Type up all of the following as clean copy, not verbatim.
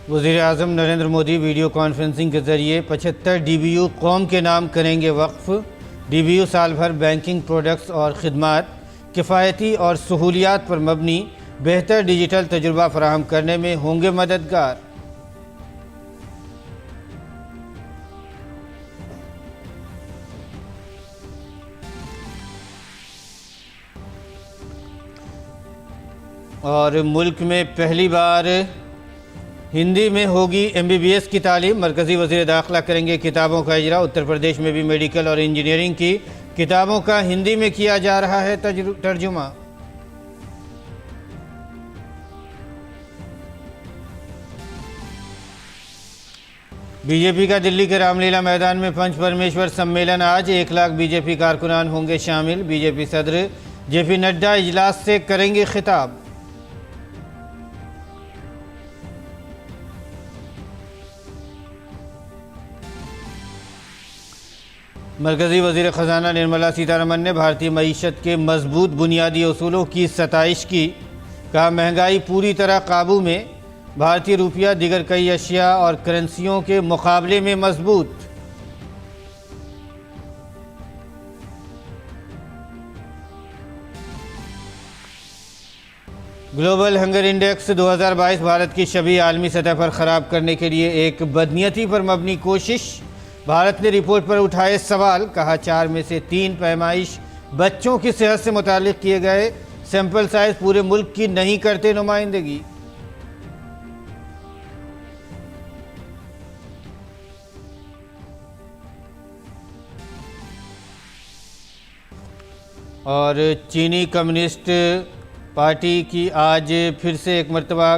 वज़ीर-ए-आज़म Narendra Modi video conferencing के ज़रिए 75 DBU कौम के नाम करेंगे वक्फ़। DBU साल भर बैंकिंग प्रोडक्ट्स और ख़िदमात, किफ़ायती और सहूलियात पर मबनी बेहतर डिजिटल तजुर्बा फराहम करने में होंगे मददगार। और मुल्क में पहली बार हिंदी में होगी MBBS की तालीम। मरकज़ी वज़ीर दाखिला करेंगे किताबों का इजरा। उत्तर प्रदेश में भी मेडिकल और इंजीनियरिंग की किताबों का हिंदी में किया जा रहा है तर्जुमा। बीजेपी का दिल्ली के रामलीला मैदान में पंच परमेश्वर सम्मेलन आज। 1 लाख बीजेपी कारकुनान होंगे शामिल। बीजेपी सदर JP नड्डा इजलास से करेंगे खिताब। मरकज़ी वज़ीर ख़ज़ाना निर्मला सीतारमन ने भारतीय मईशत के मजबूत बुनियादी असूलों की सताइश की। कहा, महंगाई पूरी तरह काबू में। भारतीय रुपया दीगर कई अशिया और करेंसियों के मुकाबले में मजबूत। ग्लोबल हंगर इंडेक्स 2022 भारत की छवि आलमी सतह पर ख़राब करने के लिए एक बदनीयती पर मबनी कोशिश। भारत ने रिपोर्ट पर उठाए सवाल। कहा, 4 में से 3 पैमाइश बच्चों की सेहत से मुताल्लिक़ किए गए। सैंपल साइज पूरे मुल्क की नहीं करते नुमाइंदगी। और चीनी कम्युनिस्ट पार्टी की आज फिर से एक मरतबा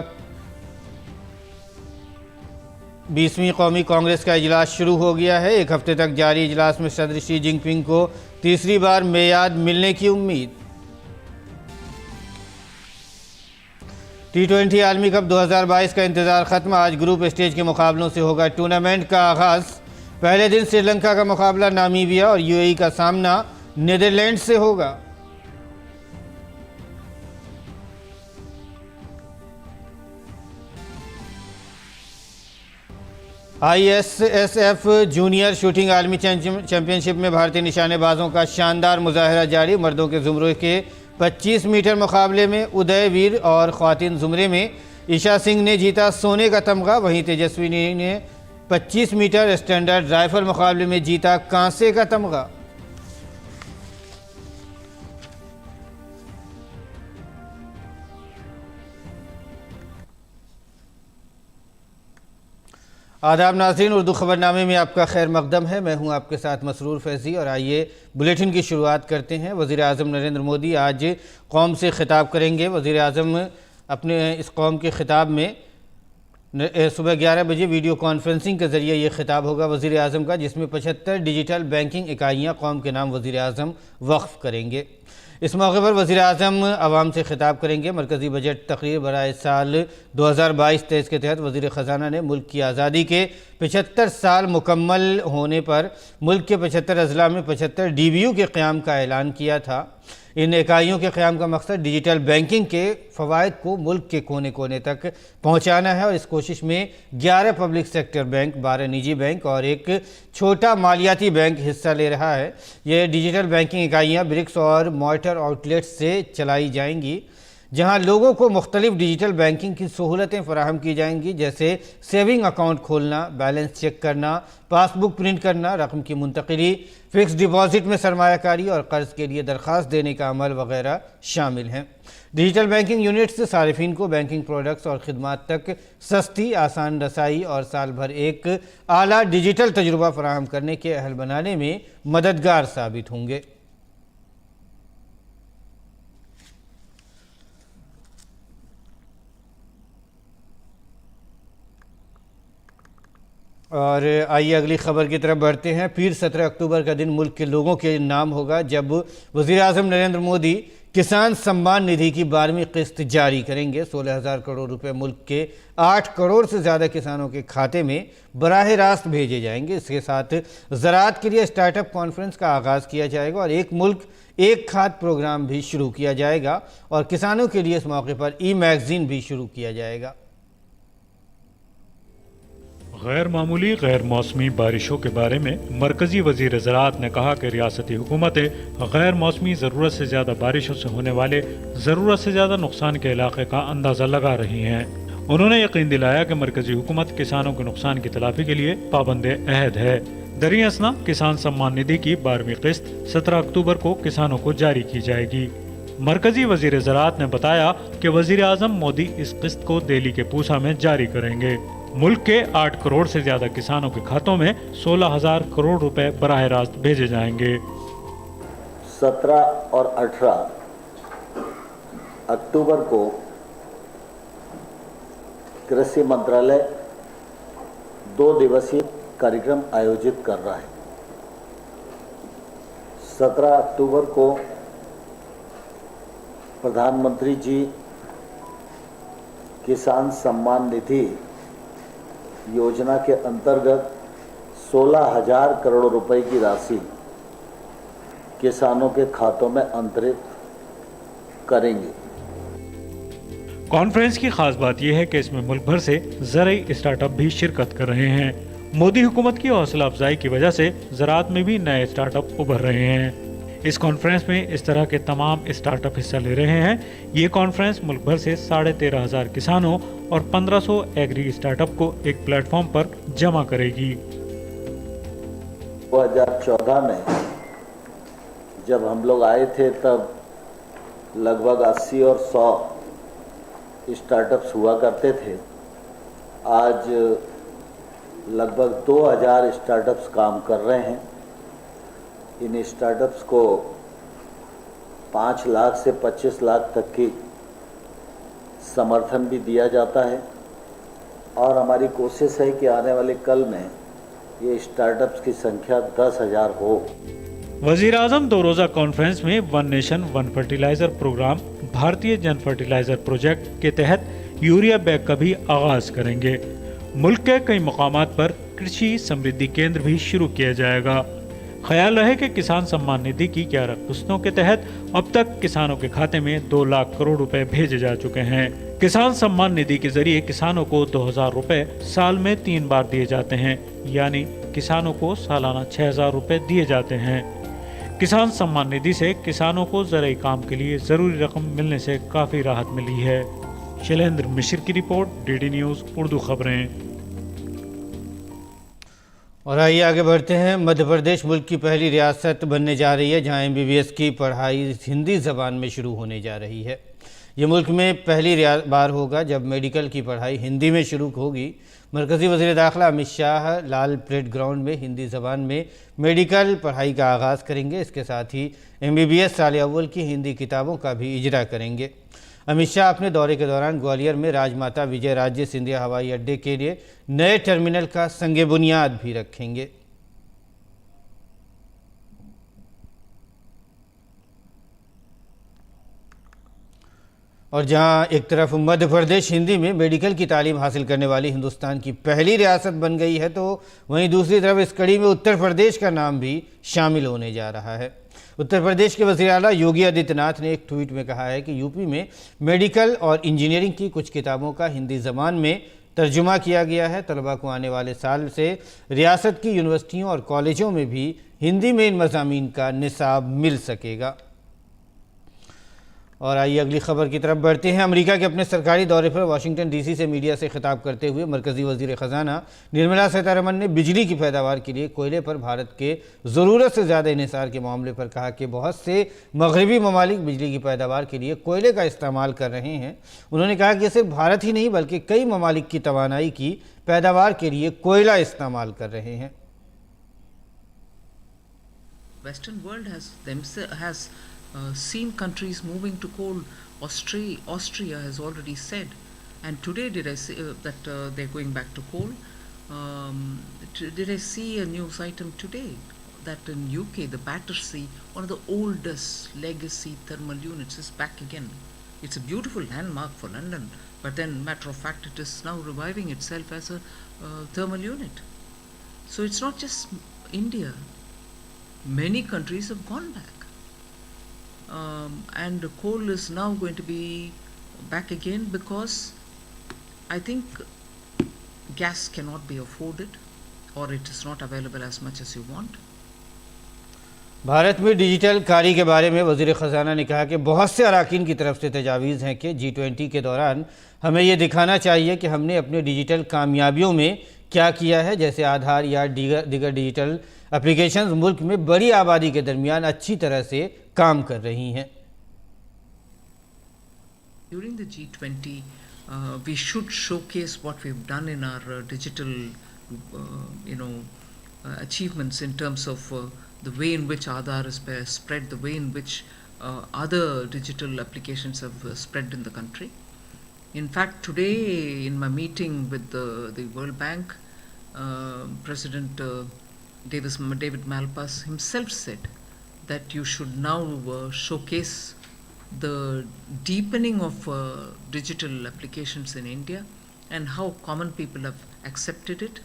20वीं कौमी कांग्रेस का इजलास शुरू हो गया है। 1 हफ्ते तक जारी इजलास में सदर शी जिनपिंग को तीसरी बार मेयाद मिलने की उम्मीद। T20 आलमी कप 2022 का इंतजार खत्म। आज ग्रुप स्टेज के मुकाबलों से होगा टूर्नामेंट का आगाज। पहले दिन श्रीलंका का मुकाबला नामीबिया और UAE का सामना नीदरलैंड से होगा। ISSF जूनियर शूटिंग आलमी चैंपियनशिप में भारतीय निशानेबाजों का शानदार मुजाहरा जारी। मर्दों के ज़ुमरे के 25 मीटर मुकाबले में उदयवीर और ख़वातीन ज़ुमरे में ईशा सिंह ने जीता सोने का तमगा। वहीं तेजस्विनी ने 25 मीटर स्टैंडर्ड राइफल मुकाबले में जीता कांसे का तमगा। आदाब नाज़रीन, उर्दू ख़बरनामे में आपका खैर मकदम है। मैं हूं आपके साथ मसरूर फैज़ी और आइए बुलेटिन की शुरुआत करते हैं। वज़ीर-ए-आज़म नरेंद्र मोदी आज कौम से ख़िताब करेंगे। वज़ीर-ए-आज़म अपने इस कौम के ख़िताब में सुबह 11 बजे वीडियो कॉन्फ्रेंसिंग के ज़रिए ये ख़िताब होगा वज़ीर-ए-आज़म का, जिसमें 75 डिजिटल बैंकिंग इकाइयाँ कौम के नाम वज़ीर-ए-आज़म वक्फ़ करेंगे। इस मौके पर वज़ीर-ए-आज़म आवाम से ख़िताब करेंगे। मरकज़ी बजट तक़रीर बराए साल 2022-23 के तहत वज़ीर ख़ज़ाना ने मुल्क की आज़ादी के 75 साल मुकम्मल होने पर मुल्क के 75 अज़ला में 75 DBU के क़याम का ऐलान किया था। इन इकाइयों के क़याम का मकसद डिजिटल बैंकिंग के फ़वाइद को मुल्क के कोने कोने तक पहुँचाना है और इस कोशिश में 11 पब्लिक सेक्टर बैंक, 12 निजी बैंक और एक छोटा मालियाती बैंक हिस्सा ले रहा है। ये डिजिटल बैंकिंग इकाइयाँ ब्रिक्स और मॉर्टर आउटलेट्स से चलाई जाएंगी, जहां लोगों को मुख्तलिफ डिजिटल बैंकिंग की सहूलतें फराहम की जाएंगी, जैसे सेविंग अकाउंट खोलना, बैलेंस चेक करना, पासबुक प्रिंट करना, रकम की मुंतकिली, फिक्स डिपॉजिट में सरमायाकारी और कर्ज के लिए दरख्वास्त देने का अमल वगैरह शामिल हैं। डिजिटल बैंकिंग यूनिट से सारिफिन को बैंकिंग प्रोडक्ट्स और खिदमात तक सस्ती, आसान रसाई और साल भर एक आला डिजिटल तजुर्बा फराहम करने के अहल बनाने में मददगार साबित होंगे। और आइए अगली खबर की तरफ बढ़ते हैं। फिर 17 अक्टूबर का दिन मुल्क के लोगों के नाम होगा, जब वज़ीर-ए-आज़म नरेंद्र मोदी किसान सम्मान निधि की 12वीं किस्त जारी करेंगे। 16,000 करोड़ रुपए मुल्क के 8 करोड़ से ज़्यादा किसानों के खाते में बराह रास्त भेजे जाएंगे। इसके साथ ज़राअत के लिए स्टार्टअप कॉन्फ्रेंस का आगाज़ किया जाएगा और एक मुल्क एक खाद प्रोग्राम भी शुरू किया जाएगा और किसानों के लिए इस मौके पर ई मैगज़ीन भी शुरू किया जाएगा। गैर मामूली गैर मौसमी बारिशों के बारे में मरकजी वजीर ज़राअत ने कहा कि रियासती हुकूमतें गैर मौसमी ज़रूरत से ज़्यादा बारिशों से होने वाले ज़रूरत से ज़्यादा नुकसान के इलाके का अंदाज़ा लगा रही हैं। उन्होंने यकीन दिलाया कि मरकजी हुकूमत किसानों के नुकसान की तलाफी के लिए पाबंद अहद है। दरी असना किसान सम्मान निधि की 12वीं किस्त 17 अक्टूबर को किसानों को जारी की जाएगी। मरकजी वजीर ज़राअत ने बताया कि वजीर आज़म मोदी इस किस्त को दिल्ली के पूसा में जारी करेंगे। मुल्क के 8 करोड़ से ज्यादा किसानों के खातों में 16,000 करोड़ रुपए बराह रास्त भेजे जाएंगे। 17 और 18 अक्टूबर को कृषि मंत्रालय 2 दिवसीय कार्यक्रम आयोजित कर रहा है। 17 अक्टूबर को प्रधानमंत्री जी किसान सम्मान निधि योजना के अंतर्गत 16,000 करोड़ रुपए की राशि किसानों के खातों में अंतरित करेंगे। कॉन्फ्रेंस की खास बात यह है कि इसमें मुल्क भर से ज़राई स्टार्टअप भी शिरकत कर रहे हैं। मोदी हुकूमत की हौसला अफजाई की वजह से ज़राअत में भी नए स्टार्टअप उभर रहे हैं। इस कॉन्फ्रेंस में इस तरह के तमाम स्टार्टअप हिस्सा ले रहे हैं। ये कॉन्फ्रेंस मुल्क भर से 13,500 किसानों और 1500 एग्री स्टार्टअप को एक प्लेटफॉर्म पर जमा करेगी। 2014 में जब हम लोग आए थे तब लगभग 80 और 100 स्टार्टअप्स हुआ करते थे। आज लगभग 2000 स्टार्टअप्स काम कर रहे हैं। इन स्टार्टअप्स को 5 लाख से 25 लाख तक की समर्थन भी दिया जाता है और हमारी कोशिश है कि आने वाले कल में ये स्टार्टअप्स की संख्या 10,000 हो। वजीर आजम 2 रोज़ा कॉन्फ्रेंस में one nation one fertiliser programme भारतीय जन फर्टिलाइजर प्रोजेक्ट के तहत यूरिया बैग का भी आगाज करेंगे। मुल्क के कई मकामात पर कृषि समृद्धि केंद्र भी शुरू किया जाएगा। ख्याल रहे कि किसान सम्मान निधि की 11 किस्तों के तहत अब तक किसानों के खाते में 2 लाख करोड़ रुपए भेजे जा चुके हैं। किसान सम्मान निधि के जरिए किसानों को 2,000 रुपए साल में 3 बार दिए जाते हैं, यानी किसानों को सालाना 6,000 रुपए दिए जाते हैं। किसान सम्मान निधि से किसानों को ज़राई काम के लिए ज़रूरी रकम मिलने से काफ़ी राहत मिली है। शैलेंद्र मिश्र की रिपोर्ट, DD न्यूज़ उर्दू खबरें। और आइए आगे बढ़ते हैं। मध्य प्रदेश मुल्क की पहली रियासत बनने जा रही है जहां MBBS की पढ़ाई हिंदी ज़बान में शुरू होने जा रही है। ये मुल्क में पहली बार होगा जब मेडिकल की पढ़ाई हिंदी में शुरू होगी। मरकज़ी वज़ीर दाखिला अमित शाह लाल परेड ग्राउंड में हिंदी ज़बान में मेडिकल पढ़ाई का आगाज़ करेंगे। इसके साथ ही MBBS साल अव्वल की हिंदी किताबों का भी इजरा करेंगे। अमित शाह अपने दौरे के दौरान ग्वालियर में राजमाता विजय राजे सिंधिया हवाई अड्डे के लिए नए टर्मिनल का संगे बुनियाद भी रखेंगे। और जहां एक तरफ मध्य प्रदेश हिंदी में मेडिकल की तालीम हासिल करने वाली हिंदुस्तान की पहली रियासत बन गई है, तो वहीं दूसरी तरफ इस कड़ी में उत्तर प्रदेश का नाम भी शामिल होने जा रहा है। उत्तर प्रदेश के वज़ीर आला योगी आदित्यनाथ ने एक ट्वीट में कहा है कि यूपी में मेडिकल और इंजीनियरिंग की कुछ किताबों का हिंदी ज़बान में तर्जुमा किया गया है। तलबा को आने वाले साल से रियासत की यूनिवर्सिटियों और कॉलेजों में भी हिंदी में इन मज़ामीन का निसाब मिल सकेगा। और आइए अगली खबर की तरफ बढ़ते हैं। अमेरिका के अपने सरकारी दौरे पर वाशिंगटन DC से मीडिया से खिताब करते हुए मरकज़ी वज़ीर ख़जाना निर्मला सीतारमण ने बिजली की पैदावार के लिए कोयले पर भारत के ज़रूरत से ज़्यादा इन्हिसार के मामले पर कहा कि बहुत से मगरबी ममालिक बिजली की पैदावार के लिए कोयले का इस्तेमाल कर रहे हैं। उन्होंने कहा कि सिर्फ भारत ही नहीं बल्कि कई ममालिक की तवानाई की पैदावार के लिए कोयला इस्तेमाल कर रहे हैं। Western world has seen countries moving to coal. Austria has already said, and today did I say that they're going back to coal? Did I see a news item today that in UK the Battersea, one of the oldest legacy thermal units, is back again. It's a beautiful landmark for London, but then matter of fact it is now reviving itself as a thermal unit. So it's not just India. Many countries have gone back. And coal is now going to be back again because I think gas cannot be afforded or it is not available as much as you want. Bharat में digital कारी के बारे में वज़ीर ख़ज़ाना ने कहा कि बहुत से अरकान की तरफ से तजावीज़ हैं कि G20 के दौरान हमें ये दिखाना चाहिए कि हमने अपने डिजिटल कामयाबियों में क्या किया है, जैसे आधार या दीगर डिजिटल एप्लीकेशंस मुल्क में बड़ी आबादी के दरमियान अच्छी तरह से काम कर रही हैं। During the G20, we should showcase what we've done in our digital, achievements in terms of the way in which Aadhaar is spread, the way in which other digital applications have spread in the country. In fact, today in my meeting with the World Bank, President David Malpass himself said that you should now showcase the deepening of digital applications in India and how common people have accepted it.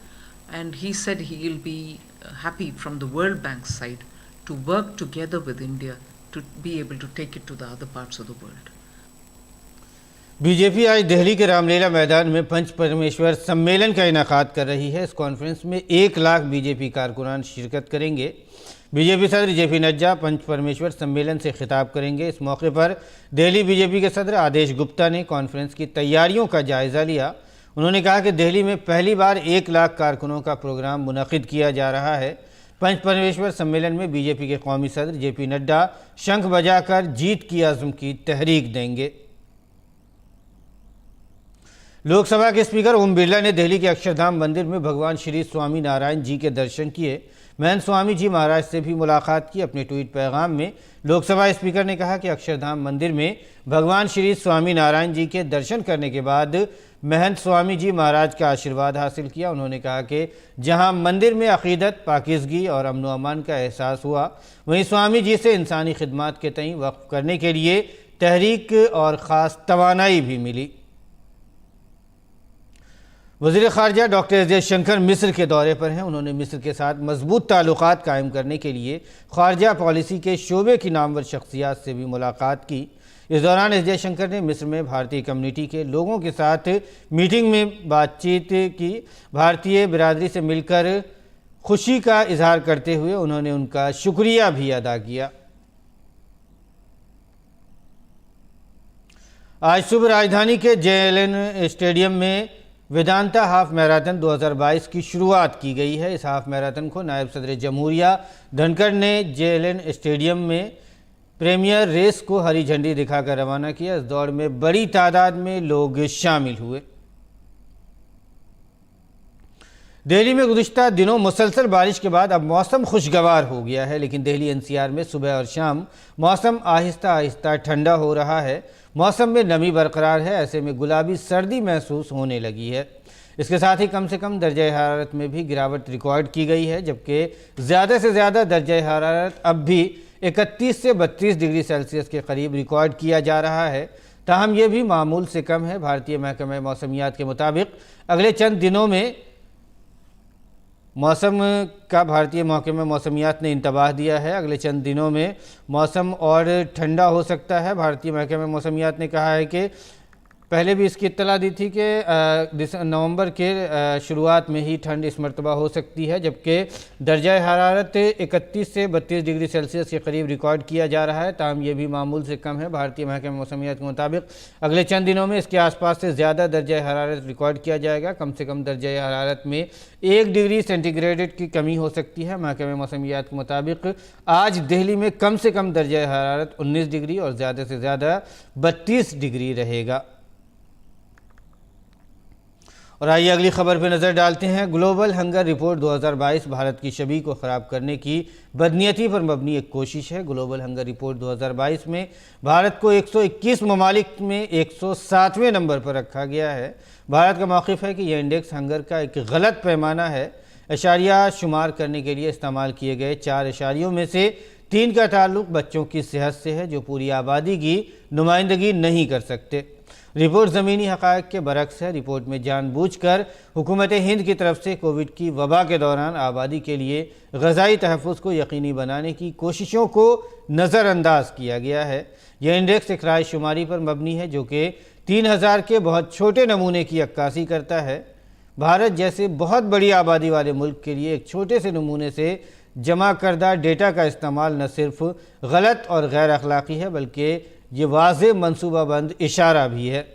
And he said he will be happy from the World Bank side to work together with India to be able to take it to the other parts of the world. BJP आज दिल्ली के रामलीला मैदान में पंच परमेश्वर सम्मेलन का इनेकाद कर रही है। इस कॉन्फ्रेंस में 1 लाख बीजेपी कारकुनान शिरकत करेंगे। बीजेपी सदर जेपी नड्डा पंच परमेश्वर सम्मेलन से खिताब करेंगे। इस मौके पर दिल्ली बीजेपी के सदर आदेश गुप्ता ने कॉन्फ्रेंस की तैयारियों का जायज़ा लिया। उन्होंने कहा कि दिल्ली में पहली बार 1 लाख कारकुनों का प्रोग्राम मुनक़िद किया जा रहा है। पंच परमेश्वर सम्मेलन में बीजेपी के कौमी सदर जेपी नड्डा शंख बजाकर जीत की आज़म की तहरीक देंगे। लोकसभा के स्पीकर ओम बिरला ने दिल्ली के अक्षरधाम मंदिर में भगवान श्री स्वामी नारायण जी के दर्शन किए। महंत स्वामी जी महाराज से भी मुलाकात की। अपने ट्वीट पैगाम में लोकसभा स्पीकर ने कहा कि अक्षरधाम मंदिर में भगवान श्री स्वामी नारायण जी के दर्शन करने के बाद महंत स्वामी जी महाराज का आशीर्वाद हासिल किया। उन्होंने कहा कि जहां मंदिर में अक़ीदत, पाकीज़गी और अमन व अमान का एहसास हुआ, वहीं स्वामी जी से इंसानी खिदमात के तईं वक्फ़ करने के लिए तहरीक और ख़ास तवानाई भी मिली। वज़ीर ख़ारजा डॉक्टर एस जयशंकर मिस्र के दौरे पर हैं। उन्होंने मिस्र के साथ मजबूत ताल्लुक़ात कायम करने के लिए ख़ारजा पॉलिसी के शोबे की नामवर शख्सियात से भी मुलाकात की। इस दौरान एस जयशंकर ने मिस्र में भारतीय कम्युनिटी के लोगों के साथ मीटिंग में बातचीत की। भारतीय बिरादरी से मिलकर खुशी का इजहार करते हुए उन्होंने उनका शुक्रिया भी अदा किया। आज सुबह राजधानी के JLN स्टेडियम में वेदांता हाफ मैराथन 2022 की शुरुआत की गई है। इस हाफ मैराथन को नायब सदर जमहूरिया धनखड़ ने JLN स्टेडियम में प्रीमियर रेस को हरी झंडी दिखाकर रवाना किया। इस दौड़ में बड़ी तादाद में लोग शामिल हुए। दिल्ली में गुज़िश्ता दिनों मुसलसल बारिश के बाद अब मौसम खुशगवार हो गया है, लेकिन दिल्ली NCR में सुबह और शाम मौसम आहिस्ता आहिस्ता ठंडा हो रहा है। मौसम में नमी बरकरार है। ऐसे में गुलाबी सर्दी महसूस होने लगी है। इसके साथ ही कम से कम दर्जा हरारत में भी गिरावट रिकॉर्ड की गई है, जबकि ज़्यादा से ज़्यादा दर्जा हरारत अब भी 31 से 32 डिग्री सेल्सियस के करीब रिकॉर्ड किया जा रहा है। ताहम यह भी मामूल से कम है। भारतीय महकमा मौसमियात के मुताबिक अगले चंद दिनों में मौसम का भारतीय महकमा मौसमियात ने इंतबाह दिया है। अगले चंद दिनों में मौसम और ठंडा हो सकता है। भारतीय महकमा मौसमियात ने कहा है कि पहले भी इसकी इत्तला दी थी कि नवंबर के शुरुआत में ही ठंड इस मरतबा हो सकती है, जबकि दर्जा हरारत 31 से 32 डिग्री सेल्सियस के करीब रिकॉर्ड किया जा रहा है। ताहम यह भी मामूल से कम है। भारतीय महकमा मौसमियात के मुताबिक अगले चंद दिनों में इसके आसपास से ज़्यादा दर्जा हरारत रिकॉर्ड किया जाएगा। कम से कम दर्जा हरारत में 1 डिग्री सेंटीग्रेड की कमी हो सकती है। महकमा मौसमियात के मुताबिक आज दिल्ली में कम से कम दर्जा हरारत 19 डिग्री और ज़्यादा से ज़्यादा 32 डिग्री रहेगा। और आइए अगली खबर पर नज़र डालते हैं। ग्लोबल हंगर रिपोर्ट 2022 भारत की छवि को ख़राब करने की बदनीयती पर मबनी एक कोशिश है। ग्लोबल हंगर रिपोर्ट 2022 में भारत को 121 ममालिक में 107वें नंबर पर रखा गया है। भारत का मौक़िफ़ है कि यह इंडेक्स हंगर का एक गलत पैमाना है। अशारिया शुमार करने के लिए इस्तेमाल किए गए 4 अशारियों में से 3 का ताल्लुक़ बच्चों की सेहत से है, जो पूरी आबादी की नुमाइंदगी नहीं कर सकते। रिपोर्ट ज़मीनी हक़ाइक़ के बरक्स है। रिपोर्ट में जानबूझकर हुकूमत हिंद की तरफ से कोविड की वबा के दौरान आबादी के लिए ग़िज़ाई तहफ़्फ़ुज़ को यकीनी बनाने की कोशिशों को नज़रअंदाज किया गया है। यह इंडेक्स एक राय शुमारी पर मबनी है, जो कि 3000 के बहुत छोटे नमूने की अक्कासी करता है। भारत जैसे बहुत बड़ी आबादी वाले मुल्क के लिए एक छोटे से नमूने से जमा करदा डेटा का इस्तेमाल न सिर्फ गलत और गैर अखलाकी है बल्कि ये वाज़ेह मनसूबाबंद इशारा भी है।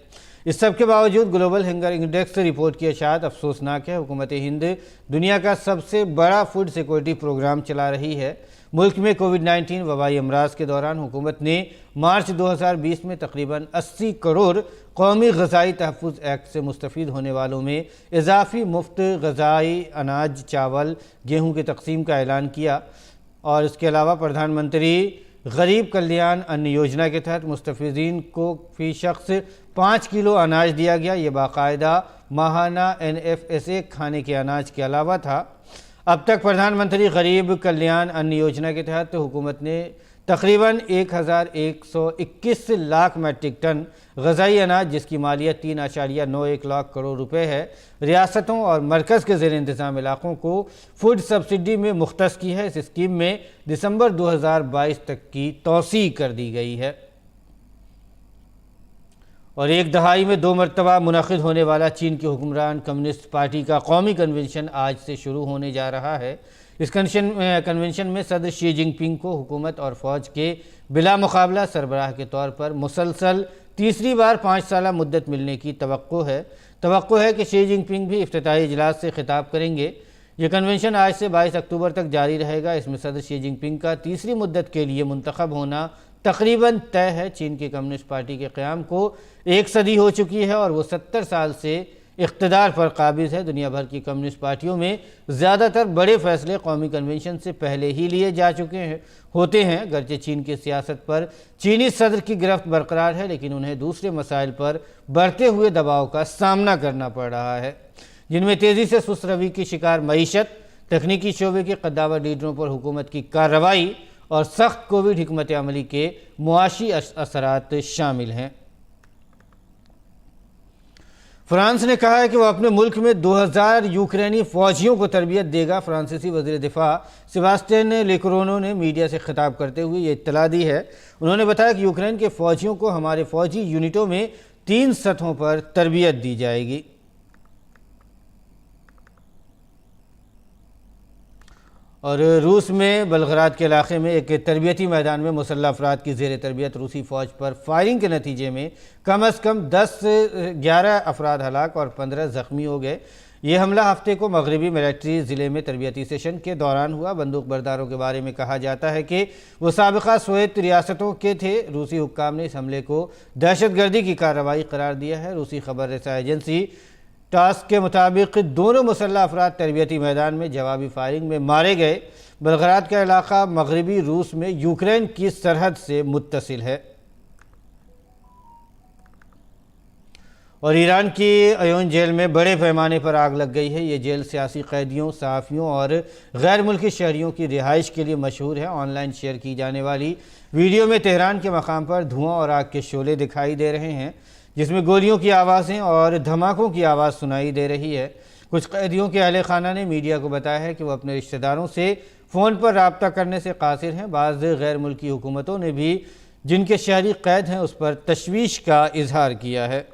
इस सब के बावजूद ग्लोबल हंगर इंडेक्स रिपोर्ट की अशात अफसोसनाक है। हुकूमत हिंद दुनिया का सबसे बड़ा फूड सिक्योरिटी प्रोग्राम चला रही है। मुल्क में कोविड-19 वबाई अमराज के दौरान हुकूमत ने मार्च 2020 में तकरीबन 80 करोड़ कौमी ग़ज़ाई तहफ़्फ़ुज़ एक्ट से मुस्तफ़ीद होने वालों में इजाफ़ी मुफ्त ग़ज़ाई अनाज, चावल, गेहूँ की तकसीम का ऐलान किया और इसके अलावा प्रधानमंत्री गरीब कल्याण अन्न योजना के तहत मुस्तफ़ीज़ीन को फ़ी शख्स 5 किलो अनाज दिया गया। ये बाकायदा माहाना NFSA खाने के अनाज के अलावा था। अब तक प्रधानमंत्री गरीब कल्याण अन्न योजना के तहत हुकूमत ने तकरीबन 1121 लाख मैट्रिक टन ग़ज़ाई अनाज, जिसकी मालियत 3.91 लाख करोड़ रुपए है, रियासतों और मरकज़ के ज़ेर इंतज़ाम इलाक़ों को फूड सब्सिडी में मुख्तस की है। इस स्कीम में दिसंबर 2022 तक की तौसी कर दी गई है और एक दहाई में 2 मरतबा मुनक़िद होने वाला चीन की हुक्मरान कम्युनिस्ट पार्टी का कौमी कन्वेंशन आज से शुरू होने जा रहा है। इस कन्वेंशन में सदर शी जिनपिंग को हुकूमत और फ़ौज के बिला मुकाबला सरबराह के तौर पर मुसलसल तीसरी बार 5 साला मुद्दत मिलने की तवक्को है कि शी जिनपिंग भी इफ्तिताही इजलास से खिताब करेंगे। ये कन्वेंशन आज से 22 अक्टूबर तक जारी रहेगा। इसमें सदर शी जिनपिंग का तीसरी मुद्दत के लिए मुंतखब होना तकरीबन तय है। चीन की कम्युनिस्ट पार्टी के क़याम को 1 सदी हो चुकी है और वो 70 साल से इक़्तिदार पर काबिज़ है। दुनिया भर की कम्युनिस्ट पार्टियों में ज़्यादातर बड़े फ़ैसले कौमी कन्वेंशन से पहले ही लिए जा चुके होते हैं। अगरचे चीन की सियासत पर चीनी सदर की गिरफ्त बरकरार है, लेकिन उन्हें दूसरे मसाइल पर बढ़ते हुए दबाव का सामना करना पड़ रहा है, जिनमें तेज़ी से सुस्त रवि की शिकार मईशत, तकनीकी शोबे के कद्दावर लीडरों पर हुकूमत की कार्रवाई और सख्त कोविड हिकमत अमली के मुआशी असरात शामिल हैं। फ्रांस ने कहा है कि वह अपने मुल्क में 2000 यूक्रेनी फ़ौजियों को तरबियत देगा। फ्रांसीसी वज़ीर दिफ़ा सेबास्टियन लेक्रोनो ने मीडिया से खिताब करते हुए ये इत्तला दी है। उन्होंने बताया कि यूक्रेन के फ़ौजियों को हमारे फ़ौजी यूनिटों में 3 सतहों पर तरबियत दी जाएगी। और रूस में बलगराद के इलाके में एक तरबियती मैदान में मुसल्लह अफराद की ज़ेर तरबियत रूसी फ़ौज पर फायरिंग के नतीजे में कम अज़ कम 11 अफराद हलाक और 15 ज़ख्मी हो गए। ये हमला हफ्ते को मगरबी मिलिट्री ज़िले में तरबियती सेशन के दौरान हुआ। बंदूक बरदारों के बारे में कहा जाता है कि वो साबिक़ा सोवियत रियासतों के थे। रूसी हुक्काम ने इस हमले को दहशतगर्दी की कार्रवाई करार दिया है। रूसी खबर रसाई एजेंसी टास के मुताबिक दोनों मुसल्लह अफराद तरबियती मैदान में जवाबी फायरिंग में मारे गए। बलगराद का इलाका मगरबी रूस में यूक्रेन की सरहद से मुत्तसिल है। और ईरान की अयोन जेल में बड़े पैमाने पर आग लग गई है। ये जेल सियासी कैदियों, सहाफ़ियों और गैर मुल्की शहरियों की रिहाइश के लिए मशहूर है। ऑनलाइन शेयर की जाने वाली वीडियो में तेहरान के मकाम पर धुआं और आग के शोले दिखाई दे रहे हैं, जिसमें गोलियों की आवाज़ें और धमाकों की आवाज़ सुनाई दे रही है। कुछ कैदियों के अहले खाना ने मीडिया को बताया है कि वह अपने रिश्तेदारों से फ़ोन पर रब्ता करने से कासिर हैं। बाज़ गैर मुल्की हुकूमतों ने भी जिनके शहरी कैद हैं उस पर तशवीश का इजहार किया है।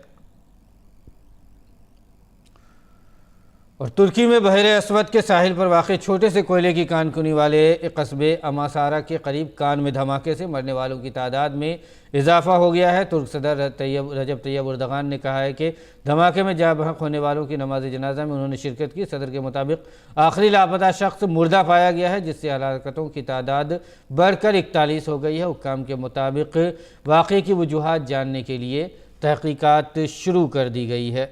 और तुर्की में बहरे अस्वद के साहिल पर वाक़ छोटे से कोयले की कानकुनी वाले कस्बे अमासारा के करीब कान में धमाके से मरने वालों की तादाद में इजाफा हो गया है। तुर्क सदर रजब तैयब एर्दोगान ने कहा है कि धमाके में जाँ बहक होने वालों की नमाज जनाजा में उन्होंने शिरकत की। सदर के मुताबिक आखिरी लापता शख्स मुर्दा पाया गया है, जिससे हलाकतों की तादाद बढ़कर 41 हो गई है। हुक्काम के मुताबिक वाक़े की वजूहात जानने के लिए तहक़ीक़ात शुरू कर दी गई है।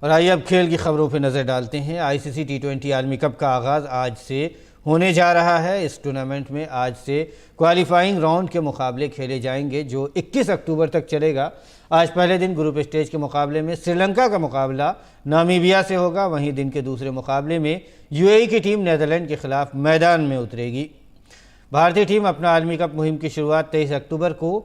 और आइए अब खेल की खबरों पर नज़र डालते हैं। ICC T20 आलमी कप का आगाज़ आज से होने जा रहा है। इस टूर्नामेंट में आज से क्वालिफाइंग राउंड के मुकाबले खेले जाएंगे जो 21 अक्टूबर तक चलेगा। आज पहले दिन ग्रुप स्टेज के मुकाबले में श्रीलंका का मुकाबला नामीबिया से होगा। वहीं दिन के दूसरे मुकाबले में UAE की टीम नीदरलैंड के ख़िलाफ़ मैदान में उतरेगी। भारतीय टीम अपना आलमी कप मुहिम की शुरुआत 23 अक्टूबर को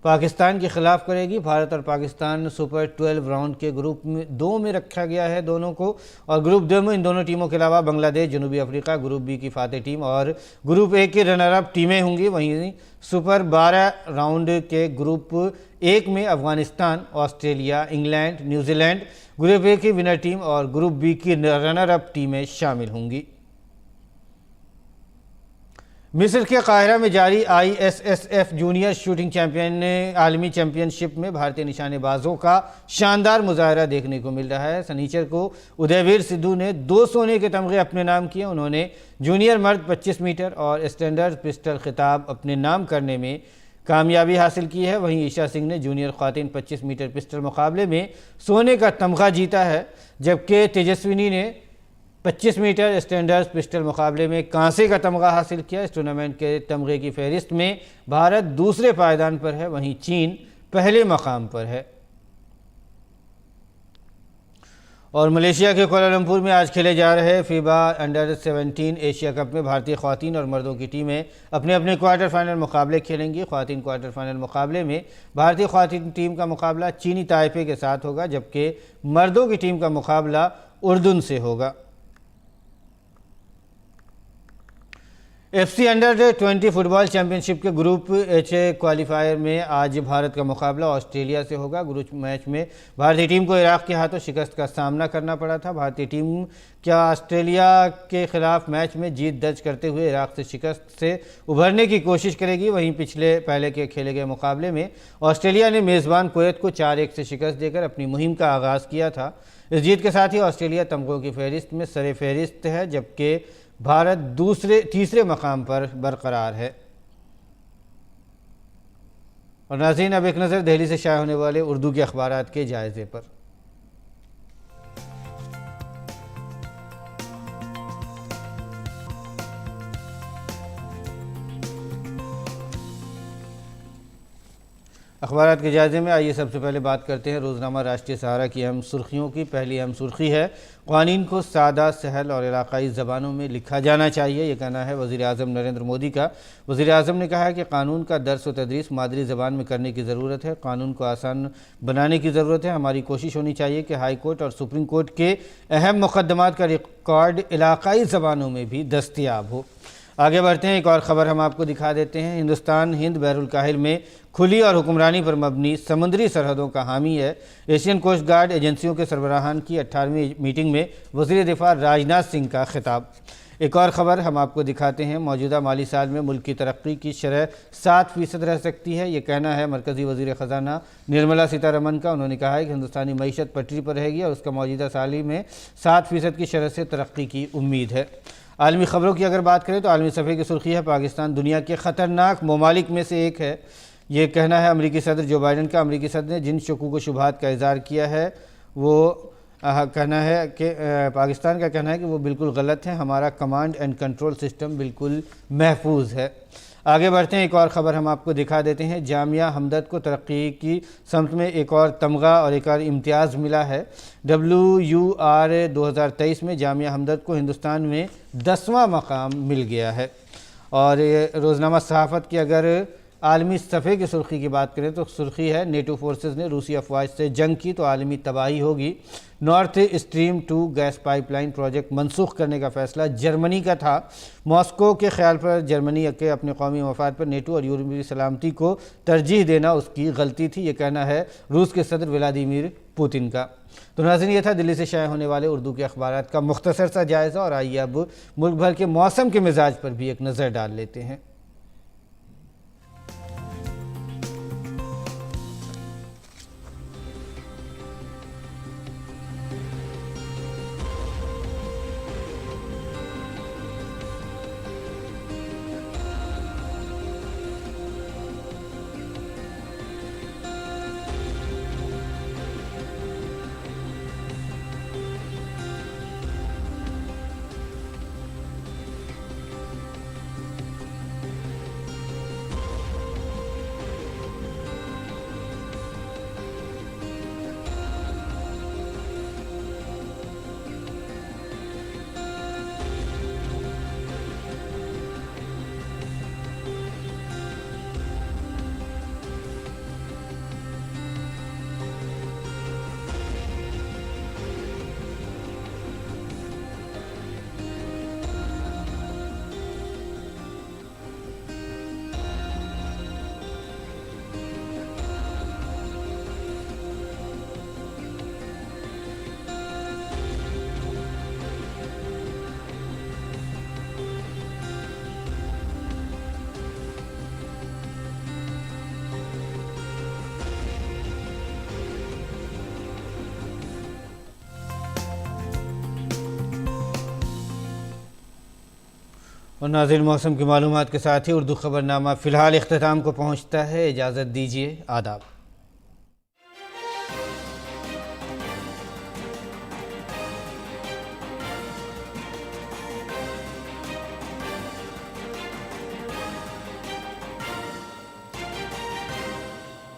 पाकिस्तान के ख़िलाफ़ करेगी। भारत और पाकिस्तान सुपर 12 राउंड के ग्रुप में 2 में रखा गया है दोनों को। और ग्रुप 2 में इन दोनों टीमों के अलावा बांग्लादेश, जनूबी अफ्रीका, ग्रुप बी की फातेह टीम और ग्रुप ए की रनर अप टीमें होंगी। वहीं सुपर 12 राउंड के ग्रुप एक में Afghanistan, Australia, England, New Zealand group A की विनर टीम और ग्रुप बी की रनर अप टीमें शामिल होंगी। मिस्र के काहिरा में जारी ISSF जूनियर शूटिंग आलमी चैंपियनशिप में भारतीय निशानेबाजों का शानदार मुजाहरा देखने को मिल रहा है। शनिचर को उदयवीर सिद्धू ने 2 सोने के तमगे अपने नाम किए। उन्होंने जूनियर मर्द 25 मीटर और स्टैंडर्ड पिस्टल खिताब अपने नाम करने में कामयाबी हासिल की है। वहीं ईशा सिंह ने जूनियर ख्वातीन 25 मीटर पिस्टल मुकाबले में सोने का तमगा जीता है, जबकि तेजस्विनी ने 25 मीटर स्टैंडर्ड पिस्टल मुकाबले में कांसे का तमगा हासिल किया। इस टूर्नामेंट के तमगे की फहरिस्त में भारत दूसरे पायदान पर है, वहीं चीन पहले मकाम पर है। और मलेशिया के कुआलालंपुर में आज खेले जा रहे फीबा अंडर-17 एशिया कप में भारतीय ख्वातीन और मर्दों की टीमें अपने अपने क्वार्टर फाइनल मुकाबले खेलेंगी। ख्वातीन क्वार्टर फाइनल मुकाबले में भारतीय ख्वातीन टीम का मुकाबला चीनी ताइपे के साथ होगा, जबकि मर्दों की टीम का मुकाबला उर्दून से होगा। FC अंडर-20 फुटबॉल चैंपियनशिप के ग्रुप एच क्वालिफायर में आज भारत का मुकाबला ऑस्ट्रेलिया से होगा। ग्रुप मैच में भारतीय टीम को इराक के हाथों शिकस्त का सामना करना पड़ा था। भारतीय टीम क्या ऑस्ट्रेलिया के खिलाफ मैच में जीत दर्ज करते हुए इराक से शिकस्त से उभरने की कोशिश करेगी। वहीं पहले के खेले गए मुकाबले में ऑस्ट्रेलिया ने मेज़बान कुवैत को 4-1 से शिकस्त देकर अपनी मुहिम का आगाज़ किया था। इस जीत के साथ ही ऑस्ट्रेलिया तमगों की फहरिस्त में सरे फहरिस्त है, जबकि भारत तीसरे मकाम पर बरकरार है। और नाज़रीन, अब एक नज़र दिल्ली से शाया होने वाले उर्दू के अखबारात के जायज़े पर। अखबारात के जायज़े में आइए सबसे पहले बात करते हैं रोज़नामा राष्ट्रीय सहारा की अहम सुर्खियों की। पहली अहम सुर्खी है, क़वानीन को सादा, सहल और इलाक़ाई ज़बानों में लिखा जाना चाहिए। ये कहना है वज़ीर आज़म नरेंद्र मोदी का। वज़ीर आज़म ने कहा है कि कानून का दर्स व तदरीस मादरी ज़बान में करने की ज़रूरत है। कानून को आसान बनाने की ज़रूरत है। हमारी कोशिश होनी चाहिए कि हाई कोर्ट और सुप्रीम कोर्ट के अहम मुक़द्दमात का रिकॉर्ड इलाक़ाई ज़बानों में भी दस्तयाब हो। आगे बढ़ते हैं, एक और ख़बर हम आपको दिखा देते हैं। हिंदुस्तान हिंद बहरुल काहिल में खुली और हुक्मरानी पर मबनी समुद्री सरहदों का हामी है। एशियन कोस्ट गार्ड एजेंसियों के सरबराहान की 18वीं मीटिंग में वज़ीर दिफा राजनाथ सिंह का खिताब। एक और ख़बर हम आपको दिखाते हैं, मौजूदा माली साल में मुल्क की तरक्की की शरह 7% रह सकती है। ये कहना है मरकज़ी वज़ीर ख़ज़ाना निर्मला सीतारमन का। उन्होंने कहा है कि हिंदुस्तानी मईशत पटरी पर रहेगी और उसका मौजूदा साल में 7% की शरह से तरक्की की उम्मीद है। आलमी ख़बरों की अगर बात करें तो आलमी सफ़े की सुर्खी है, पाकिस्तान दुनिया के ख़तरनाक ममालिक में से एक है। ये कहना है अमेरिकी सदर जो बाइडन का। अमेरिकी सदर ने जिन शकूक व शुबहात का इज़हार किया है वो कहना है कि पाकिस्तान का कहना है कि वो बिल्कुल गलत है। हमारा कमांड एंड कंट्रोल सिस्टम बिल्कुल महफूज है। आगे बढ़ते हैं, एक और ख़बर हम आपको दिखा देते हैं। जामिया हमदर्द को तरक्की की समत में एक और तमगा और एक और इम्तियाज़ मिला है। WUR 2023 में जामिया हमदर्द को हिंदुस्तान में 10वां मकाम मिल गया है। और रोज़नामा सहाफ़त की अगर आलमी सफ़े की सुर्खी की बात करें तो सुर्खी है, नेटो फोर्सेस ने रूसी अफवाज से जंग की तो आलमी तबाही होगी। North stream 2 gas pipeline project मनसूख करने का फ़ैसला जर्मनी का था। मॉस्को के ख्याल पर जर्मनी के अपने कौमी मफाद पर नेटो और यूरोपीय सलामती को तरजीह देना उसकी गलती थी। ये कहना है रूस के सदर व्लादिमीर पुतिन का। तो नाज़रीन, ये था दिल्ली से शाया होने वाले उर्दू के अखबारात का मुख्तसर सा जायज़ा। और आइए अब मुल्क भर के मौसम के मिजाज पर भी एक नज़र डाल लेते हैं। और नाज़रीन, मौसम की मालूमात के साथ ही उर्दू ख़बरनामा फ़िलहाल इख्तिताम को पहुँचता है। इजाज़त दीजिए, आदाब।